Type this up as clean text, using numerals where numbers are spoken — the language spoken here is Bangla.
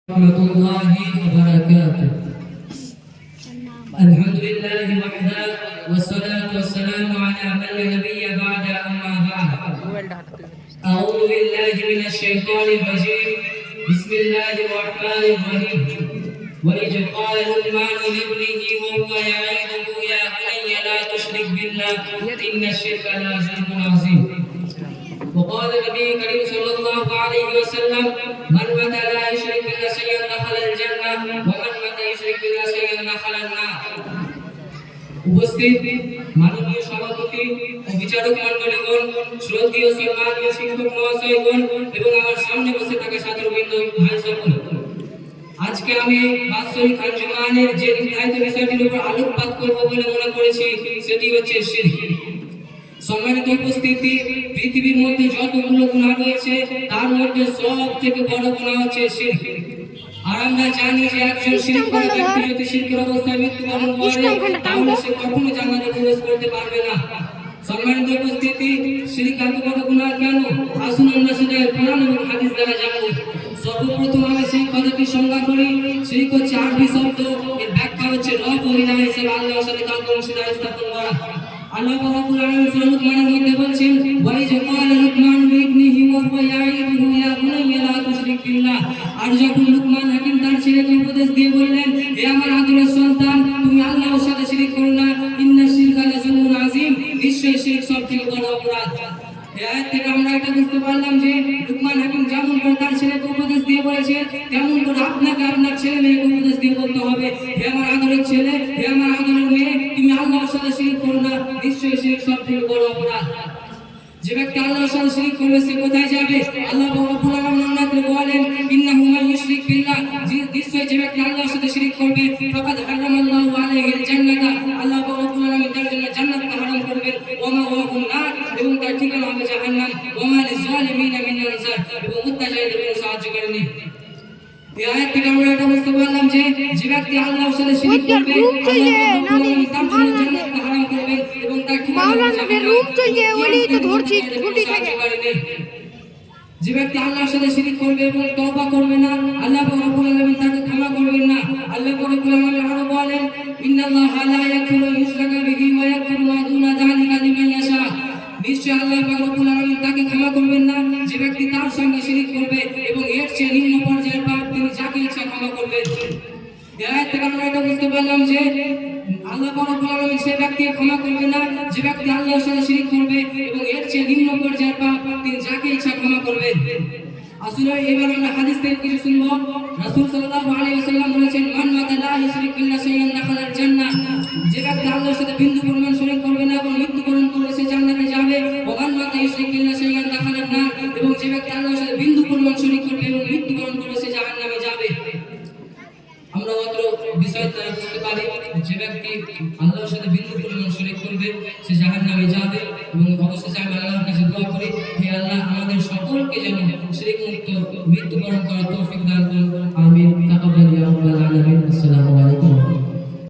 ورحمة الله وبركاته. الحمد لله وحده والصلاة والسلام على من لا نبي بعد أما بعد. أعوذ بالله من الشيطان الرجيم. بسم الله الرحمن الرحيم. وإذ قال لقمان لابنه وهو يعظه يا بني لا تشرك بالله إن الشرك لظلم عظيم. وقال النبي الكريم صلى الله عليه وسلم من متى لا يشرك بالله شيئا دخل الجنة ومن متى يشرك بالله شيئا دخل النار. উপস্থিত মাননীয় সভাপতি ও বিচারক মণ্ডলীগণ, শ্রদ্ধেয় সম্মানীয় শিক্ষক মহাশয়গণ এবং আমার সামনে বসে থাকা ছাত্রবৃন্দ ভাই সকল, আজকে আমি বাৎসরিক আঞ্জুমানের যে নির্ধারিত বিষয়টির উপর আলোকপাত করব বলে মনে করেছি সেটি হচ্ছে শিরক। সম্মানিত উপস্থিতি, পৃথিবীর মধ্যে যতগুলো গুনাহ রয়েছে তার মধ্যে সব থেকে বড় গুনাহ হচ্ছে শিরক। আর আমরা জানি যে একজন শিরক করা ব্যক্তি যদি শিরকের অবস্থায় মৃত্যুবরণ করে তাহলে সে কখনো জান্নাতে প্রবেশ করতে পারবে না। সম্মানিত উপস্থিতি, শিরক এত বড় গুনাহ কেন? আসুন আমরা সেটা কোরআন এবং হাদিস দ্বারা জানব। সর্বপ্রথম আমি সেই কথাটির সংজ্ঞা করি। শিরক হচ্ছে আরবি শব্দ, এর ব্যাখ্যা হচ্ছে রব ও ইলাহ হিসেবে আল্লাহর সাথে কাউকে অংশীদার স্থাপন করা। আল্লাহ রাব্বুল আলামিন সূরা লুকমানের মধ্যে বলেন, ওয়াইজ ক্বালা লুকমান লিবনিহি ওয়া হুয়া ইয়াইদুহু ইয়া বুনাইয়া লা তুশরিক বিল্লাহ। আর যখন লুকমান হাকিম তার ছেলেকে উপদেশ দিয়ে বললেন, হে আমার আদরের সন্তান, তুমি আল্লাহর সাথে শিরক করো না, ইন্নাশ শিরকা লাযুলমুন আযীম, নিশ্চয়ই শিরক সবথেকে বড় অপরাধ। এই আয়াত থেকে আমরা এটা বুঝতে পারলাম যে লুকমান হাকিম যেমন করে তার ছেলেকে উপদেশ দিয়ে বলেছেন, তেমন করে আপনাকে আপনার ছেলে মেয়েকে উপদেশ দিয়ে বলতে হবে, হে আমার আদরের ছেলে, হে আমার আদরের মেয়ে, তুমি আল্লাহর সাথে শিরক করো না, নিশ্চয়ই শিরক সবথেকে বড় অপরাধ। যে ব্যক্তি আল্লাহর সাথে শিরক করবে সে কোথায় যাবে? আল্লাহ রাব্বুল আলামিন আমাদের বলেন, ইন্নাহু মান ইউশরিক বিল্লাহ, নিশ্চয়ই যে ব্যক্তি আল্লাহর সাথে শিরক করবে ফাকাদ হারামাল্লাহু আলাইহিল জান্নাতা, আল্লাহ রাব্বুল আলামিন তার জন্য জান্নাতকে হারাম করবেন, ওয়া মাওয়াহুন নার, এবং তার ঠিকানা হবে জাহান্নাম, ওয়া মা লিযালিমিনা মিন আনসার, এবং মুত্তাকিদের কোনো সাহায্যকারী নেই। এই আয়াত থেকে আমরা এটা বুঝতে পারলাম যে যে ব্যক্তি আল্লাহর সাথে শিরক করবে আল্লাহ রাব্বুল আলামিন তার জন্য জান্নাতকে হারাম করবেন এবং তার ঠিকানা হবে জাহান্নাম। যে ব্যক্তি আল্লাহর সাথে শিরক করবে এবং তওবা করবে না, আল্লাহ রাব্বুল আলামিন তাকে ক্ষমা করবেন না। আল্লাহ রাব্বুল আলামিন আরো বলেন, ইন্নাল্লাহা লা ইয়াগফিরু ইউশরাকা বিহি ওয়া ইয়াগফিরু মা দুনা যালিকা লিমান ইয়াশা, নিশ্চয় আল্লাহ রাব্বুল আলামিন তাকে ক্ষমা করবেন না যে ব্যক্তি তার সঙ্গে শিরক করবে এবং এর চেয়ে নিম্ন পর্যায়ের পাপ তিনি যাকে ইচ্ছা ক্ষমা করবেন। এই আয়াত থেকে আমরা এটা বুঝতে পারলাম যে আল্লাহ রাব্বুল আলামিন সেই ব্যক্তিকে ক্ষমা করবে না যে ব্যক্তি আল্লাহর সাথে শিরক করবে এবং এর চেয়ে নিম্ন পর্যায়ের পাপ তিনি যাকে ইচ্ছা ক্ষমা করবেন। আসলে এবার আমরা হাদিস থেকে কিছু শুনবো। রাসূল সাল্লাল্লাহু আলাইহি ওয়াসাল্লাম বলেছেন, মান মাতা লা ইউশরিক বিল্লাহি শাইআন দাখালাল জান্নাহ, যে ব্যক্তি আল্লাহর সাথে বিন্দু পরিমাণ শিরক করবে না এবং মৃত্যুবরণ করবে সে জান্নাতে যাবে। ওয়া মান মাতা ইউশরিক বিল্লাহি শাইআন দাখালান নার, এবং যে ব্যক্তি আল্লাহর সাথে বিন্দু পরিমাণ শিরক করবে এবং মৃত্যুবরণ করবে সে জাহান্নামে যাবে। আমরা মাত্র বিষয় দ্বারা বুঝতে পারি যে ব্যক্তি আল্লাহর সাথে বিন্দু পরিমাণ শিরক করবে সে জাহান্নামে যাবে। এবং অবশেষে আমি আল্লাহর কাছে দোয়া করি, হে আল্লাহ আমাদের সকলকে যেন শিরক মুক্ত মৃত্যুবরণ করার তৌফিক দান করুন। আমিন। তাকাব্বাল ইয়া রাব্বাল আলামিন। আসসালামু আলাইকুম।